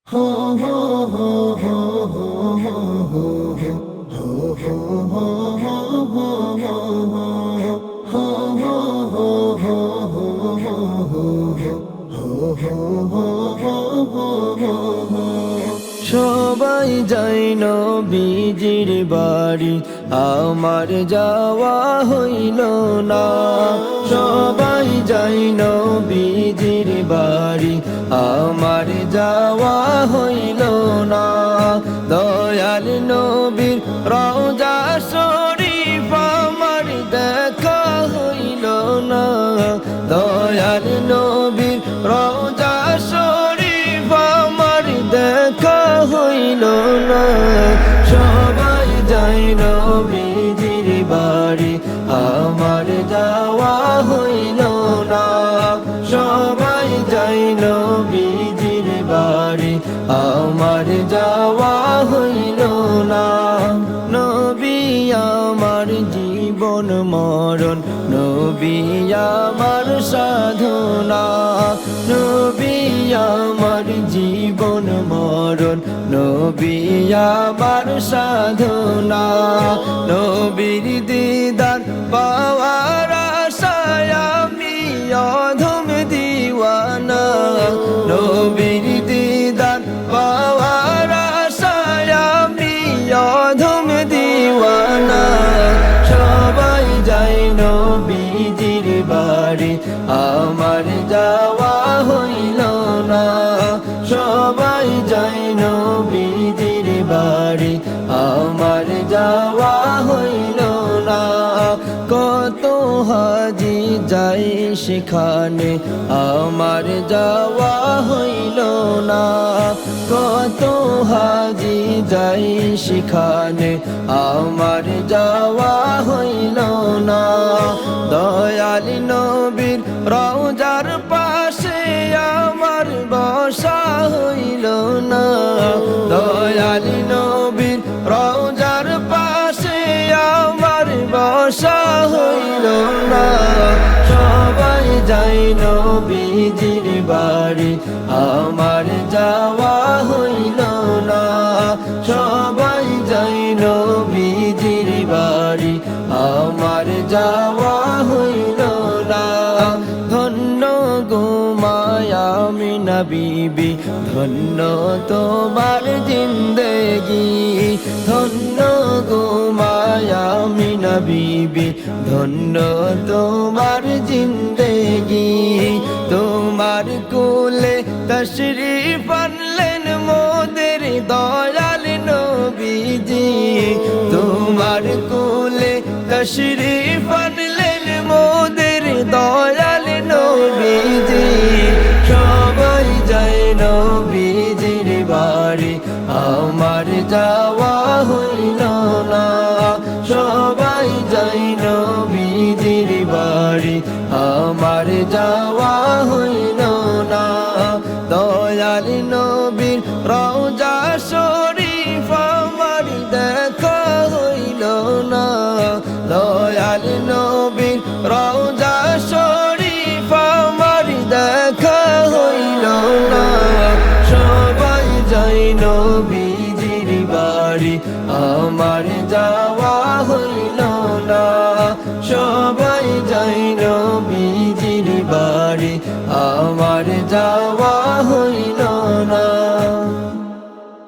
ho ho ho ho ho ho ho সবাই যাই নবীজির বাড়ি আমার যাওয়া হইল না। সবাই যাই নবীজির বাড়ি আমার যাওয়া হইল না। দয়াল নবীর রওজা শরীফ আমার দেখা হইল না। দয়াল নবীর রওজা শরীফ আমার দেখা হইল না। সবাই যাই নবীজির বাড়ি আমার যাওয়া হইল না। সবাই যাই নবীজির বাড়ি আমার যাওয়া হইল না। নবী আমার জীবন মরণ, নবী আমার সাধনা। নবী আমার জীবন মরণ, নবী আমার সাধনা। নবীর দিদার পাওয়ার আশায় আমি অধম দিওয়ানা। নবীর দিদার পাওয়ার আশায় আমি অধম দিওয়ানা। সবাই যাই নবীজির বাড়ি আমার যাওয়া হইল না। সবাই যাই নবীজির বাড়ি আমার যাওয়া হইল না। কত হাজি যাই সেখানে আমার যাওয়া হইল না। কত হাজি যাই সেখানে আমার যাওয়া হইল না। দয়াল নবীর রওজার পাশে আমার বসা হইল না। দয়াল নবীর রওজার পাশে আমার বসা হইল না। সবাই যাই নবীজির বাড়ি আমার যাওয়া হইল না। সবাই যাই নবীজির বাড়ি আমার যাওয়া হইল না। ধন্য গো মায়া আমিনা বিবি, ধন্য তোমার জিন্দেগি। ধন্য গো মায়া আমিনা বিবি, ধন্য তোমার জিন্দেগি। তোমার কোলে তশরিফ আনলেন মোদের দয়াল নবীজি। তোমার কোলে তশরিফ আনলেন মোদের দয়াল নবীজি। সবাই যায় নবীজির বাড়ি আমার যাওয়া হইল না। সবাই যায় নবীজির বাড়ি আমার যাওয়া হইল না। দয়াল নবীর রওজা শরীফ আমার দেখা হইল না। দয়াল নবীর রওজা